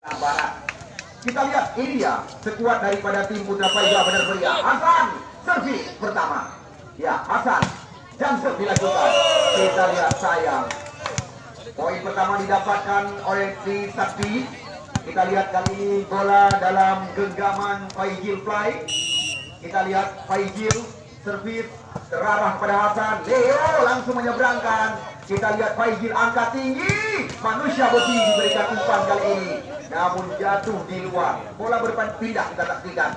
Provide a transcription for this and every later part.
Barat. Kita lihat ini dia sekuat daripada tim Putra Faizal benar meriah. Hasan servis pertama. Ya, Hasan jump dilakukan. Kita lihat sayang. Poin pertama didapatkan oleh tim Sakti. Kita lihat kali ini bola dalam genggaman Faizil Fly. Kita lihat Faizil servis terarah pada Hasan. Leo langsung menyeberangkan. Kita lihat Faizil angkat tinggi. Manusia besi diberikan umpan kali ini. Namun jatuh di luar. Bola berpindah kita saksikan.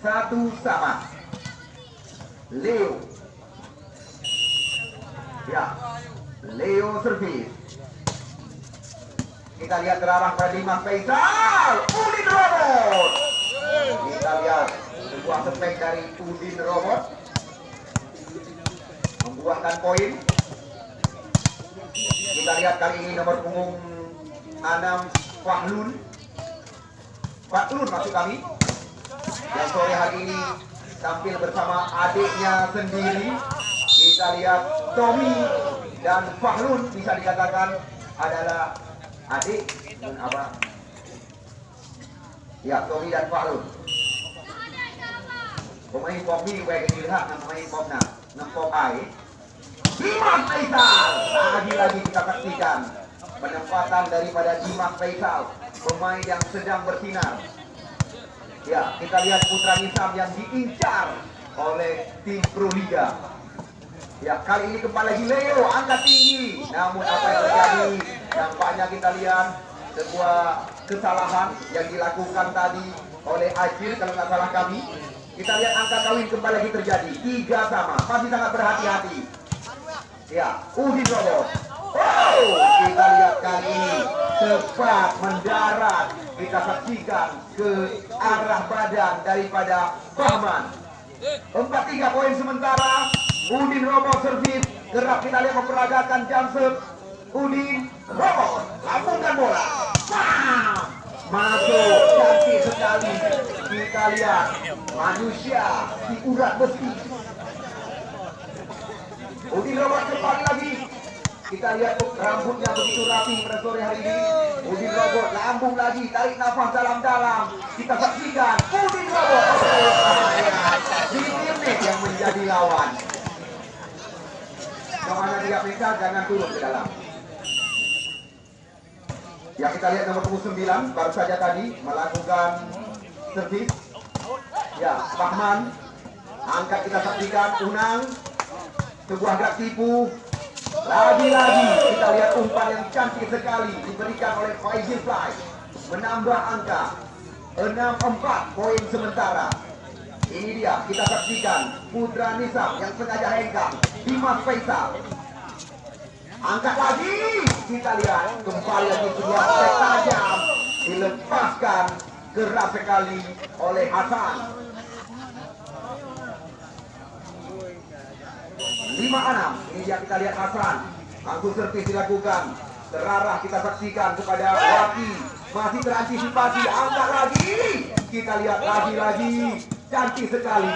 1-1. Leo. Ya. Leo servis. Kita lihat terarah pada Dimas Faisal. Udin Robot. Kita lihat sebuah setek dari Udin Robot. Membuahkan poin. Kita lihat kali ini nomor punggung 6 Fahlun maksud kami, yang sore hari ini tampil bersama adiknya sendiri. Kita lihat Tommy dan Fahlun bisa dikatakan adalah adik dan apa? Ya, Tommy dan Fahlun. Pemain pop ni baik dilihat dengan pemain pop nak pop ai. Dimas Faisal lagi-lagi kita saksikan penempatan daripada Dimas Faisal, pemain yang sedang bersinar. Ya, kita lihat Putra Nisam yang diincar oleh tim Pro Liga. Ya, kali ini kembali lagi Leo angkat tinggi. Namun apa yang terjadi? Nampaknya kita lihat sebuah kesalahan yang dilakukan tadi oleh Ajir kalau nggak salah kami. Kita lihat angka kawin kembali lagi terjadi. 3-3, masih sangat berhati-hati. Ya, Udin Robot. Wow, kita lihat kali ini cepat mendarat. Kita saksikan ke arah badan daripada Bahman. 4-3 poin sementara. Udin Robot servis. Gerak kita lihat memperagakan jump serve. Udin Robot lambungkan bola. Masuk, cantik sekali. Kita lihat manusia di urat besi. Udin Robot kembali lagi. Kita lihat rambutnya begitu rapi pada sore hari ini. Udin Robot lambung lagi, tarik nafas dalam-dalam. Kita saksikan Udin Robot. Dimirnik yang menjadi lawan. Kemana dia minta jangan turun ke dalam. Ya, kita lihat nomor punggung 9 baru saja tadi melakukan servis. Ya, Bahman angkat, kita saksikan Unang. Sebuah gerak tipu. Lagi-lagi kita lihat umpan yang cantik sekali diberikan oleh Faizil Fly. Menambah angka 6-4 poin sementara. Ini dia kita saksikan Putra Nisam yang sengaja hengkang. Dimas Faisal angkat lagi. Kita lihat kembali lagi sebuah set tajam dilepaskan keras sekali oleh Hasan. 5-6. Ini dia kita lihat Hasan. Langsung servis dilakukan. Terarah kita saksikan kepada Waki. Masih terantisipasi. Angkat lagi. Kita lihat lagi-lagi. Cantik sekali.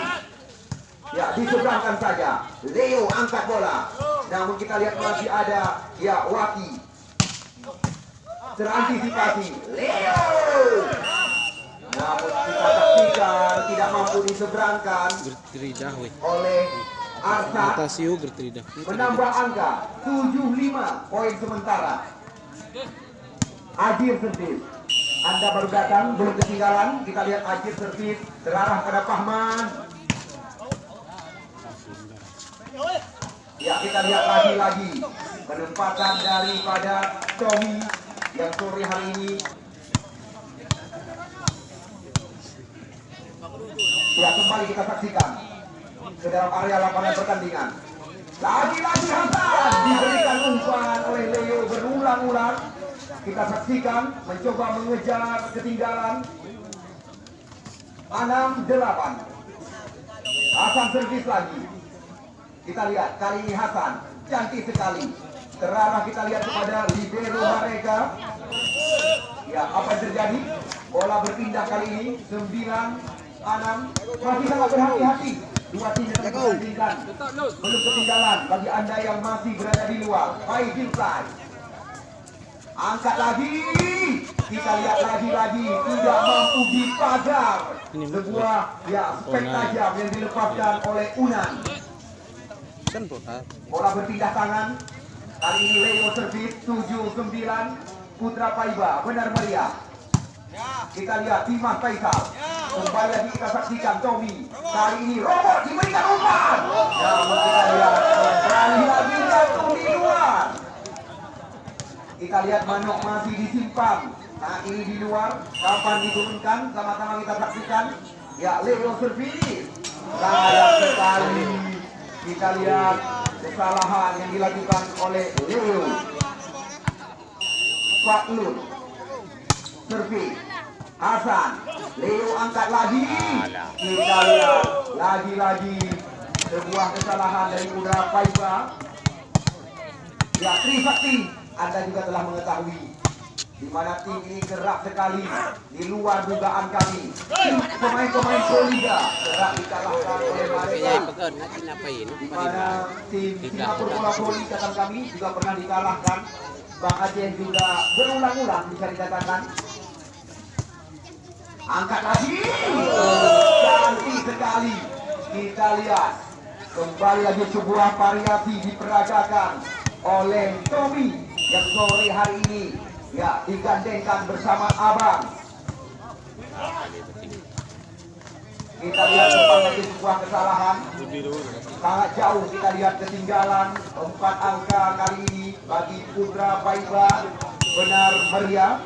Ya, diseberangkan saja. Leo angkat bola. Namun kita lihat masih ada ya Waki. Terantisipasi. Leo. Namun kita saksikan tidak mampu diseberangkan oleh Arsa. Menambah angka 75 poin sementara. Ajir servis. Anda baru datang, belum ketinggalan. Kita lihat Ajir servis terarah pada Pahman. Ya, kita lihat lagi-lagi penempatan daripada Tommy yang sore hari ini. Ya, kembali kita saksikan ke dalam area lapangan pertandingan. Lagi-lagi Hasan diberikan umpan oleh Leo berulang-ulang. Kita saksikan mencoba mengejar ketinggalan. 6-8. Hasan servis lagi. Kita lihat kali ini Hasan cantik sekali. Terarah kita lihat kepada libero mereka. Ya, apa yang terjadi? Bola berpindah kali ini 9-6. Masih sangat berhati-hati. Dua tim yang bertandingkan. Belum ketinggalan bagi Anda yang masih berada di luar. Faizil Fly Angkat lagi. Kita lihat lagi-lagi tidak mampu dipagar. Sebuah spek tajam yang dilepaskan oleh Unan. Bola berpindah tangan. Kali ini Leo servis 7-9. Putra Paiba benar meriah. Kita lihat Dimas Faisal. Kembali lagi kita saksikan Tommy. Kali ini robot diberikan umpan. Namun kita lihat kembali lagi jatuh di luar. Kita lihat Manok masih disimpan. Nah ini di luar. Kapan diturunkan? Sama-sama kita saksikan. Ya Leo servis. Sayang sekali. Kita lihat kesalahan yang dilakukan oleh Leo. Faklun servis. Hasan, Leo angkat lagi. Kita lihat lagi-lagi sebuah kesalahan dari Putra Paiba. Ya Trisakti, Anda juga telah mengetahui di mana tim ini gerak sekali di luar dugaan kami. Pemain-pemain Proliga gerak dikalahkan oleh mereka. Di mana tim Singapura Bola Voli kata kami juga pernah dikalahkan. Bang Aceh juga berulang-ulang bisa dikatakan. Angkat lagi. Cantik sekali. Kita lihat kembali lagi sebuah variasi diperagakan oleh Tommy yang sore hari ini ya digandengkan bersama Abang. Kita lihat kembali lagi sebuah kesalahan. Sangat jauh kita lihat ketinggalan 4 angka kali ini bagi Putra Paiba. Benar meriah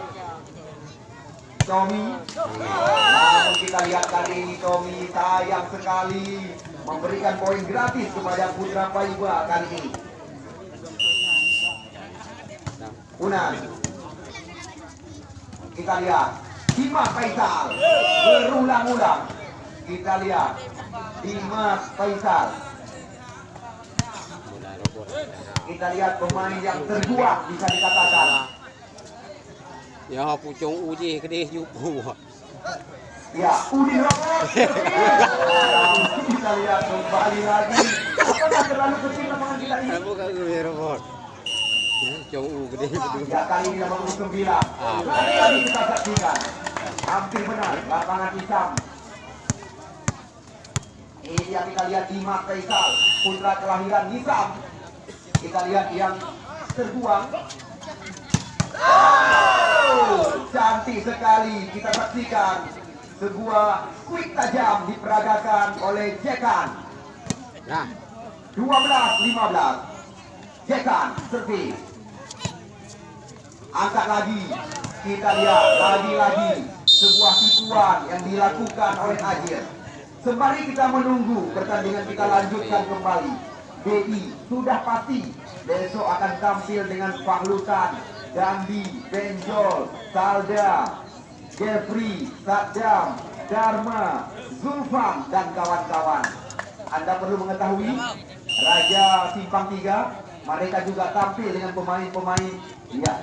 Tommy. Namun kita lihat kali ini Tommy sayang sekali memberikan poin gratis kepada Putra Paiba kali ini. Unan. Kita lihat Dimas Faisal berulang-ulang. Kita lihat Dimas Faisal. Kita lihat pemain yang terkuat bisa dikatakan. Ya pucung uji kedih yupu. Ya, Udin robot. Kita lihat kembali lagi. Apakah terlalu kecil lapangan kita ini? Bukan robot. Pucung gede betul. Ya kali ini nomor 9. Lagi kita saksikan. Hampir benar lapangan hitam. Ini yang kita lihat Dimas Faisal, putra kelahiran Nisam. Kita lihat yang terbuang. Cantik sekali kita saksikan sebuah quick tajam diperagakan oleh Jekan. Nah, 12-15. Jekan servis. Angkat lagi. Kita lihat lagi-lagi sebuah tipuan yang dilakukan oleh Ajir. Sembari kita menunggu pertandingan kita lanjutkan kembali. BI sudah pasti besok akan tampil dengan Fahlutan, Dandi, Benjol, Salda, Jeffrey, Saddam, Dharma, Zulfan, dan kawan-kawan. Anda perlu mengetahui Raja Simpang 3, mereka juga tampil dengan pemain-pemain ya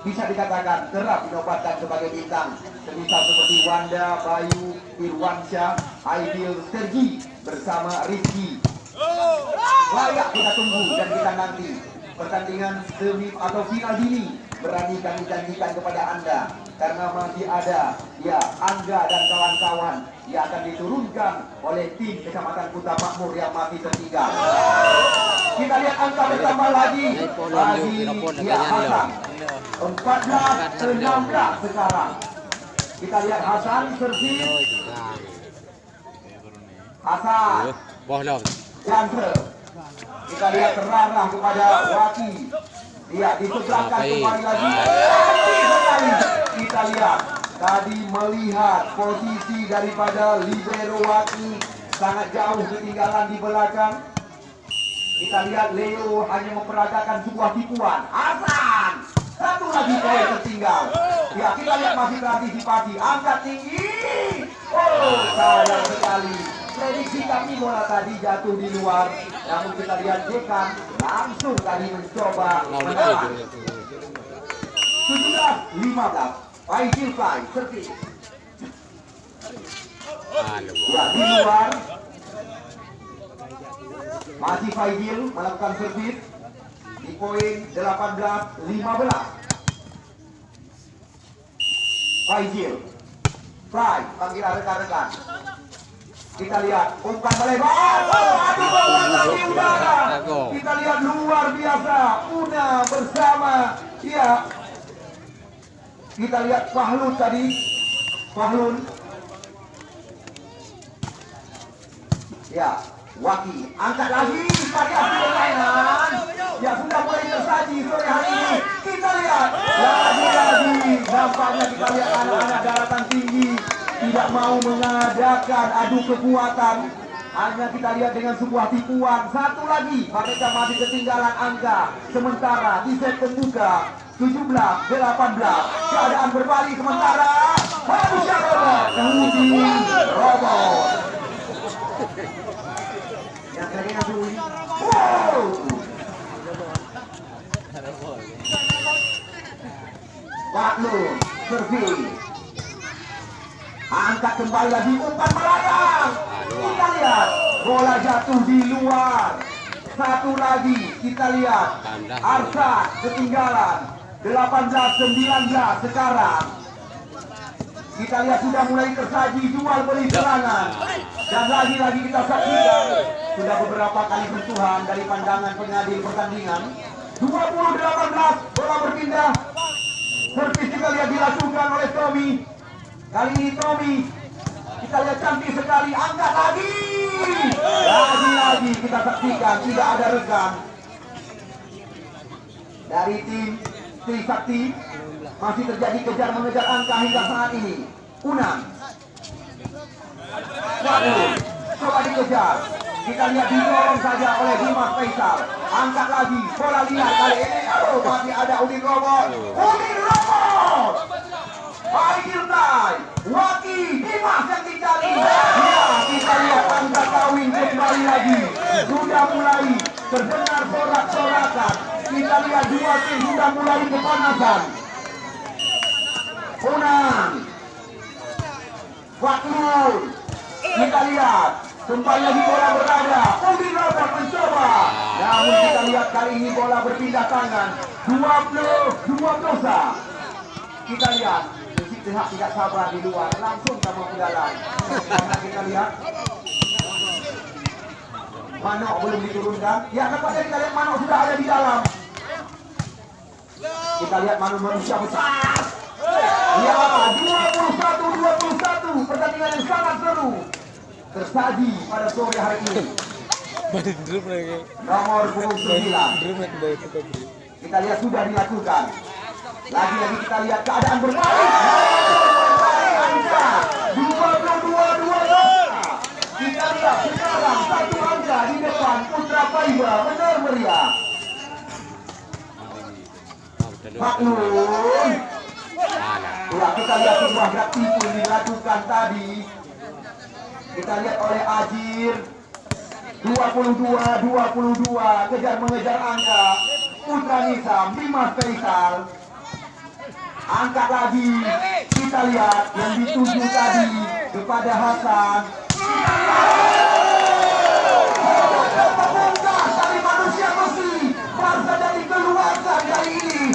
bisa dikatakan kerap dinobatkan sebagai bintang, semisal seperti Wanda, Bayu, Irwansyah, Aidil, Sergi bersama Rizky. Layak kita tunggu dan kita nanti pertandingan semi atau final dini berani kami janjikan kepada Anda karena masih ada ya Angga dan kawan-kawan yang akan diturunkan oleh tim Kecamatan Kuta Makmur yang masih tertinggal. Kita lihat angka bertambah lagi bagi ya Hasan 14-16 sekarang. Kita lihat Hasan servis. Hasan Jantre. Kita lihat terarah kepada Waki. Dia disebelahkan kembali lagi. Sekali kita lihat tadi melihat posisi daripada libero Waki sangat jauh ketinggalan di belakang. Kita lihat Leo hanya memperagakan sebuah tipuan. Hasan satu lagi poin tertinggal. Ya kita lihat masih berantisipasi. Angkat tinggi. Oh sayang sekali. Prediksi kami bola tadi jatuh di luar, namun kita lihat Jekan langsung tadi mencoba menahan. 17-15. Faizil Fly servis. Ya di luar. Masih Faizil melakukan servis di poin 18-15. Faizil. Fly, panggilan rekan-rekan. Kita lihat umpan melebar. Aduh, bola di udara. Kita lihat luar biasa. Una bersama dia. Kita lihat Fahlun tadi. Fahlun. Ya, Waki angkat lagi variasi permainan. Ya sudah mulai tersaji sore hari ini. Kita lihat lagi-lagi nampaknya kita lihat anak-anak daratan tinggi tidak mau mengadakan adu kekuatan. Hanya kita lihat dengan sebuah tipuan. Satu lagi mereka masih ketinggalan angka. Sementara di set pembuka 17-18 keadaan berbalik sementara. Manusia robot Udin Robot. Yang kalian dulu. Wow. Fahlun servis. Angkat kembali lagi umpan melayang. Kita lihat bola jatuh di luar. Satu lagi kita lihat Arsa ketinggalan 18-19 sekarang. Kita lihat sudah mulai tersaji jual beli serangan. Dan lagi-lagi kita saksikan sudah beberapa kali sentuhan dari pandangan pengadil pertandingan. 20-18 bola berpindah. Servis kita lihat dilakukan oleh Tommy. Kali ini Tommy kita lihat cantik sekali, angkat lagi. Lagi-lagi kita saksikan tidak ada rekan dari tim Trisakti. Masih terjadi kejar mengejar angka hingga saat ini. Unang Fahlun coba dikejar. Kita lihat didorong saja oleh Dimas Faisal. Angkat lagi bola liar kali ini. Aduh, masih ada Udin Robot. Udin Robot. Faizil Tai, Waki, Dimas yang dicari. Ya, kita lihat angka kawin kembali lagi. Sudah mulai terdengar sorak-sorakan. Kita lihat dua tim sudah mulai kepanasan. Unang Fahlun. Kita lihat kembali lagi bola berada. Udin Robot mencoba. Namun kita lihat kali ini bola berpindah tangan. 22 dosa. Kita lihat pihak tidak sabar di luar, langsung sama ke dalam. Karena kita lihat Manok belum diturunkan. Ya, nampaknya kita lihat Manok sudah ada di dalam. Kita lihat Manok manusia besar. Ya, 21-21. Pertandingan yang sangat seru tersaji pada sore hari ini. Nomor 29. Kita lihat sudah dilakukan. Lagi-lagi kita lihat keadaan berbalik. 22-22. Kita lihat sekarang satu angka di depan Putra Paiba benar meriah. Fahlun. Ya, kita lihat sebuah gerak tipu yang dilakukan tadi. Kita lihat oleh Ajir. 22-22. Kejar mengejar angka. Putra Nisam, Dimas Faisal. Angkat lagi. Kita lihat yang dituju tadi kepada Hasan. Pembongkar dari manusia besi. Barca dari keluarga kali ini.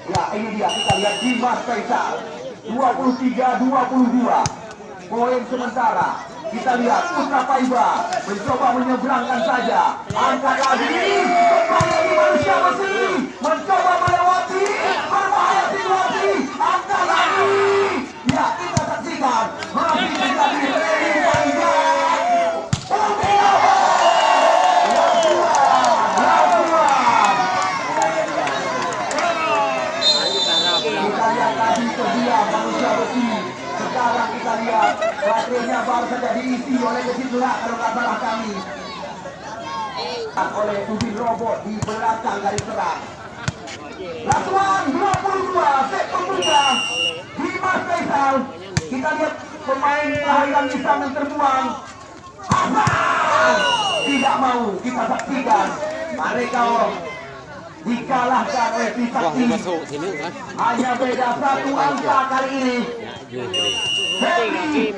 Ya, ini dia kita lihat Dimas Faisal. 23-22. Poin sementara. Kita lihat Putra Paiba mencoba menyeberangkan saja. Angkat lagi. Kembali lagi manusia besi. Mencoba melewati. Berbahaya situasi. Angkat lagi. Ya, kita saksikan. Masih terjadi Rey Paiba. Kita lihat tadi terdiam manusia besi. Sekarang kita lihat baterainya baru saja diisi oleh Kesitulah kalau tak salah kami. Oleh Udin Robot di belakang garis serang. Lasuan 22 set pembuka Dimas Faisal. Kita lihat pemain kelahiran Islam yang terbuang. Hasan tidak mau kita saksikan. Mereka dikalahkan oleh Trisakti. Hanya beda satu angka kali ini. Servis.